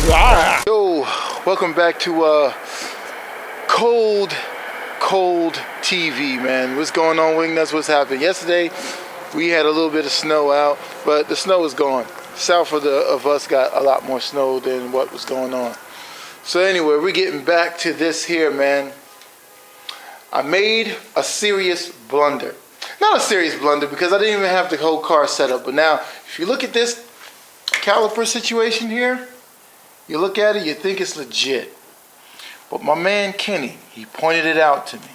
Yo, welcome back to cold TV, man. What's going on, Wingnuts? What's happening? Yesterday we had a little bit of snow out, but the snow is gone. South of us got a lot more snow than what was going on. So anyway, we're getting back to this here, man. I made a serious blunder. Not a serious blunder because I didn't even have the whole car set up. But now, if you look at this caliper situation here, you look at it, you think it's legit. But my man Kenny, he pointed it out to me.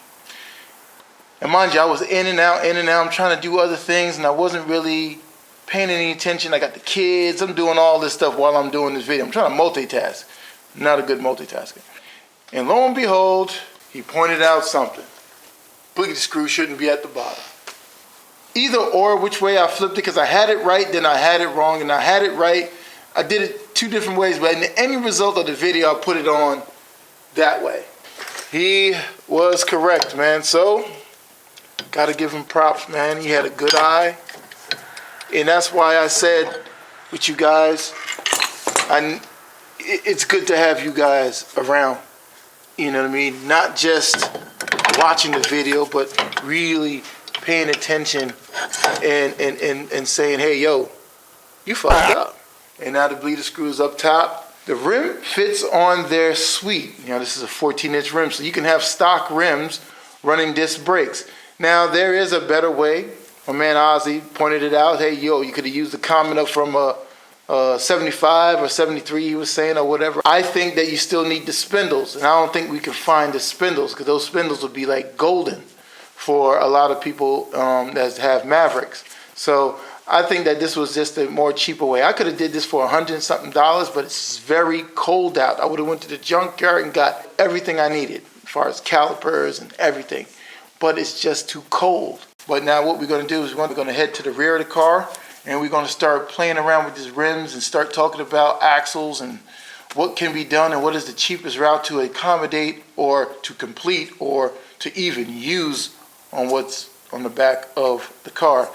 And mind you, I was in and out. I'm trying to do other things, and I wasn't really paying any attention. I got the kids. I'm doing all this stuff while I'm doing this video. I'm trying to multitask. Not a good multitasker. And lo and behold, he pointed out something. Boogity screw shouldn't be at the bottom. Either or, which way I flipped it, because I had it right, then I had it wrong, and I had it right. I did it two different ways, but in the end result of the video, I put it on that way. He was correct, man. So, gotta give him props, man. He had a good eye. And that's why I said with you guys, it's good to have you guys around. You know what I mean? Not just watching the video, but really paying attention and saying, hey, yo, you fucked up. And now the bleeder screws up top. The rim fits on their suite. You know, this is a 14-inch rim, so you can have stock rims running disc brakes. Now, there is a better way. My man Ozzy pointed it out. Hey, yo, you could have used the comment up from a 75 or 73, he was saying, or whatever. I think that you still need the spindles, and I don't think we can find the spindles, because those spindles would be like golden for a lot of people that have Mavericks. So I think that this was just a more cheaper way. I could have did this for $100 and something, but it's very cold out. I would have went to the junkyard and got everything I needed as far as calipers and everything, but it's just too cold. But now what we're going to do is we're going to head to the rear of the car, and we're going to start playing around with these rims and start talking about axles and what can be done and what is the cheapest route to accommodate or to complete or to even use on what's on the back of the car.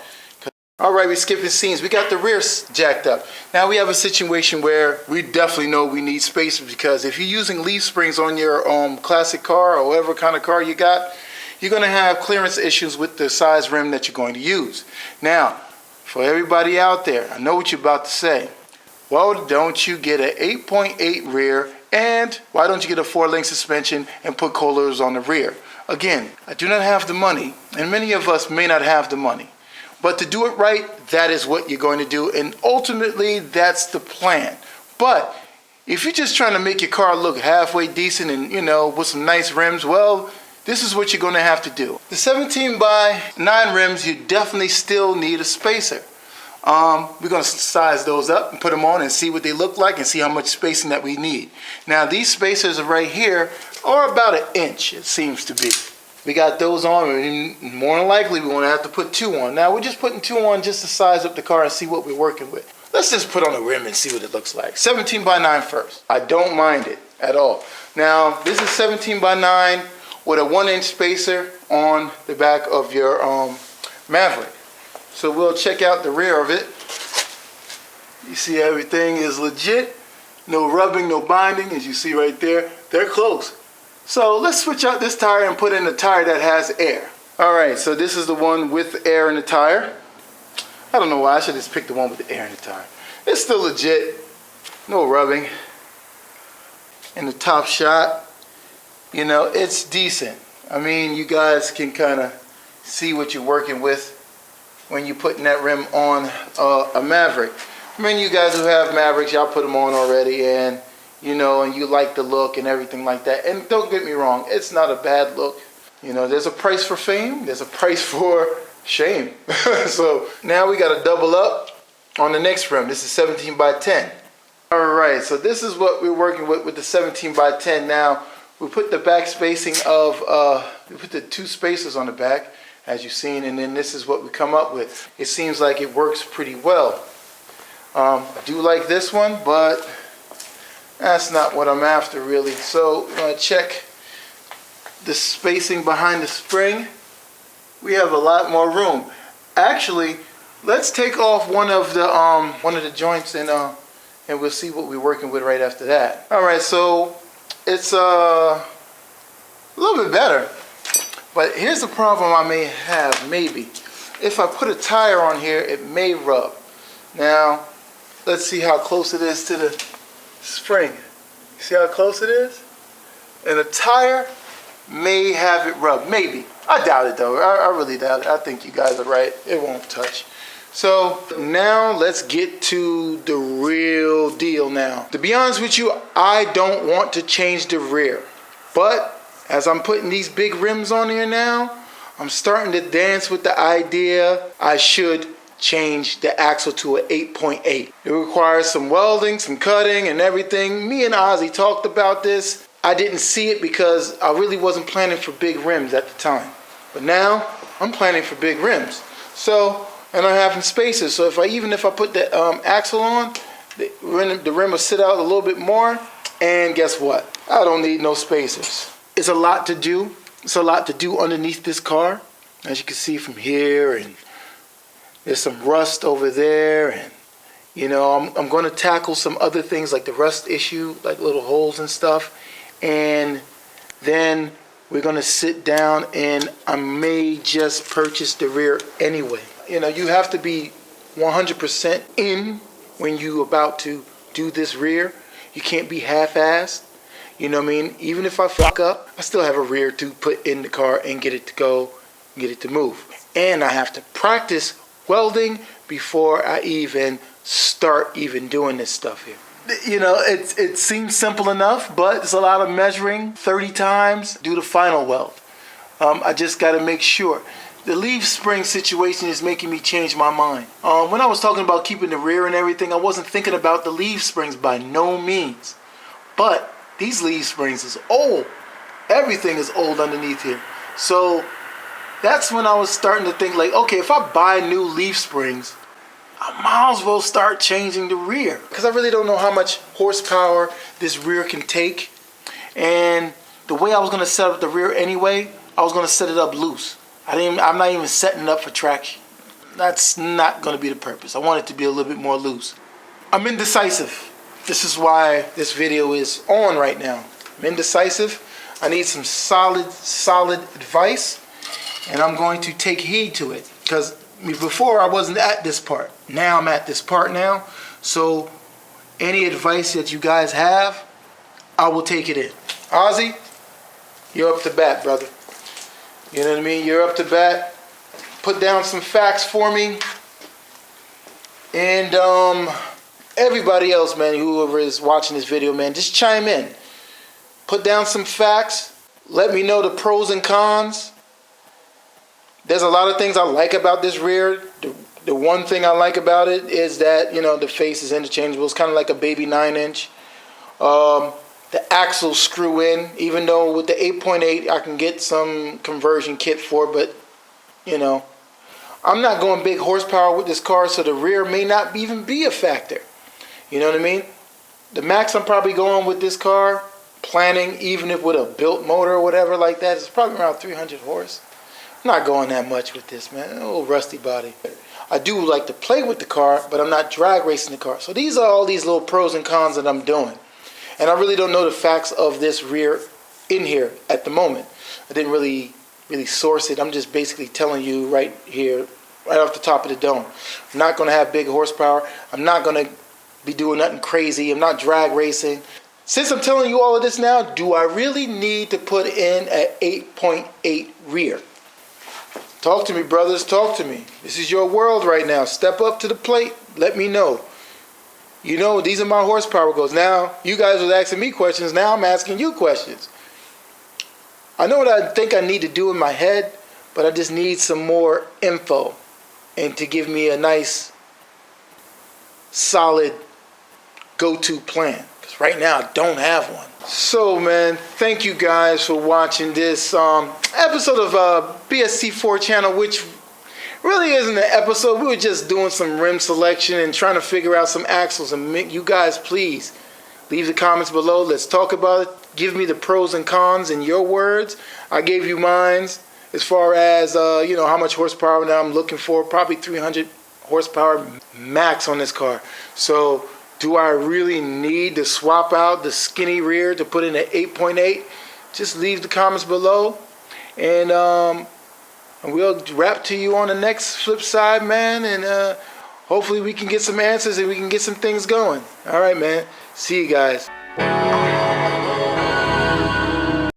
All right, we're skipping scenes. We got the rear jacked up. Now we have a situation where we definitely know we need spacers, because if you're using leaf springs on your classic car or whatever kind of car you got, you're going to have clearance issues with the size rim that you're going to use. Now, for everybody out there, I know what you're about to say. Well, don't you get an 8.8 rear, and why don't you get a 4-link suspension and put coilers on the rear? Again, I do not have the money, and many of us may not have the money. But to do it right, that is what you're going to do, and ultimately, that's the plan. But if you're just trying to make your car look halfway decent and, you know, with some nice rims, well, this is what you're going to have to do. The 17x9 rims, you definitely still need a spacer. We're going to size those up and put them on and see what they look like and see how much spacing that we need. Now, these spacers are right here are about 1 inch, it seems to be. We got those on, and more than likely we're going to have to put 2 on. Now, we're just putting 2 on just to size up the car and see what we're working with. Let's just put on the rim and see what it looks like. 17x9 first. I don't mind it at all. Now, this is 17x9 with a 1-inch spacer on the back of your Maverick. So we'll check out the rear of it. You see everything is legit. No rubbing, no binding, as you see right there. They're close. So let's switch out this tire and put in a tire that has air. All right, so this is the one with air in the tire. I don't know why, I should just pick the one with the air in the tire. It's still legit, no rubbing. In the top shot, you know, it's decent. I mean, you guys can kind of see what you're working with when you're putting that rim on a Maverick. I mean, you guys who have Mavericks, y'all put them on already, and you know, and you like the look and everything like that. And don't get me wrong, it's not a bad look. You know, there's a price for fame, there's a price for shame. So now we got to double up on the next rim. This is 17x10. All right, so this is what we're working with the 17x10. Now, we put the back spacing of, we put the 2 spacers on the back, as you've seen, and then this is what we come up with. It seems like it works pretty well. I do like this one, but that's not what I'm after really. So we're going to check the spacing behind the spring. We have a lot more room. Actually, let's take off one of the joints and and we'll see what we're working with right after that. All right, so it's a little bit better, but here's the problem I may have, maybe. If I put a tire on here, it may rub. Now, let's see how close it is to the spring. See how close it is? And the tire may have it rub, maybe. I doubt it though, I really doubt it. I think you guys are right, it won't touch. So now let's get to the real deal now. To be honest with you, I don't want to change the rear. But as I'm putting these big rims on here now, I'm starting to dance with the idea I should change the axle to an 8.8. It requires some welding, some cutting and everything. Me and Ozzy talked about this. I didn't see it because I really wasn't planning for big rims at the time. But now I'm planning for big rims. So, and I'm having spacers. So even if I put the axle on, the rim will sit out a little bit more. And guess what? I don't need no spacers. It's a lot to do. It's a lot to do underneath this car. As you can see from here, and there's some rust over there, and you know, I'm going to tackle some other things like the rust issue, like little holes and stuff. And then we're going to sit down and I may just purchase the rear anyway. You know, you have to be 100% in when you about to do this rear. You can't be half-assed. You know what I mean? Even if I fuck up, I still have a rear to put in the car and get it to go, get it to move. And I have to practice welding before I even start doing this stuff here. You know, it seems simple enough, but it's a lot of measuring 30 times, do the final weld. I just got to make sure. The leaf spring situation is making me change my mind. When I was talking about keeping the rear and everything, I wasn't thinking about the leaf springs by no means. But these leaf springs is old. Everything is old underneath here. So that's when I was starting to think like, okay, if I buy new leaf springs, I might as well start changing the rear. Because I really don't know how much horsepower this rear can take. And the way I was going to set up the rear anyway, I was going to set it up loose. I'm not even setting it up for traction. That's not going to be the purpose. I want it to be a little bit more loose. I'm indecisive. This is why this video is on right now. I'm indecisive. I need some solid advice. And I'm going to take heed to it. Because before I wasn't at this part. Now I'm at this part now. So any advice that you guys have, I will take it in. Ozzy, you're up to bat, brother. You know what I mean? You're up to bat. Put down some facts for me. And everybody else, man, whoever is watching this video, man, just chime in. Put down some facts. Let me know the pros and cons. There's a lot of things I like about this rear. The one thing I like about it is that, you know, the face is interchangeable. It's kind of like a baby 9-inch. The axle screw in, even though with the 8.8 I can get some conversion kit for, but you know, I'm not going big horsepower with this car, so the rear may not even be a factor. You know what I mean? The max I'm probably going with this car, planning even if with a built motor or whatever like that, is probably around 300 horse. I'm not going that much with this, man. A little rusty body. I do like to play with the car, but I'm not drag racing the car. So these are all these little pros and cons that I'm doing. And I really don't know the facts of this rear in here at the moment. I didn't really source it. I'm just basically telling you right here, right off the top of the dome. I'm not going to have big horsepower. I'm not going to be doing nothing crazy. I'm not drag racing. Since I'm telling you all of this now, do I really need to put in an 8.8 rear? Talk to me, brothers. Talk to me. This is your world right now. Step up to the plate. Let me know. You know, these are my horsepower goals. Now, you guys was asking me questions. Now I'm asking you questions. I know what I think I need to do in my head, but I just need some more info and to give me a nice, solid go-to plan. Because right now I don't have one. So, man, thank you guys for watching this episode of BSC4 channel, which really isn't an episode. We were just doing some rim selection and trying to figure out some axles. And you guys, please leave the comments below. Let's talk about it. Give me the pros and cons in your words. I gave you mine as far as you know, how much horsepower now I'm looking for. Probably 300 horsepower max on this car. So Do I really need to swap out the skinny rear to put in an 8.8? Just leave the comments below, and we'll wrap to you on the next flip side, man, and hopefully we can get some answers and we can get some things going. All right, man. See you guys.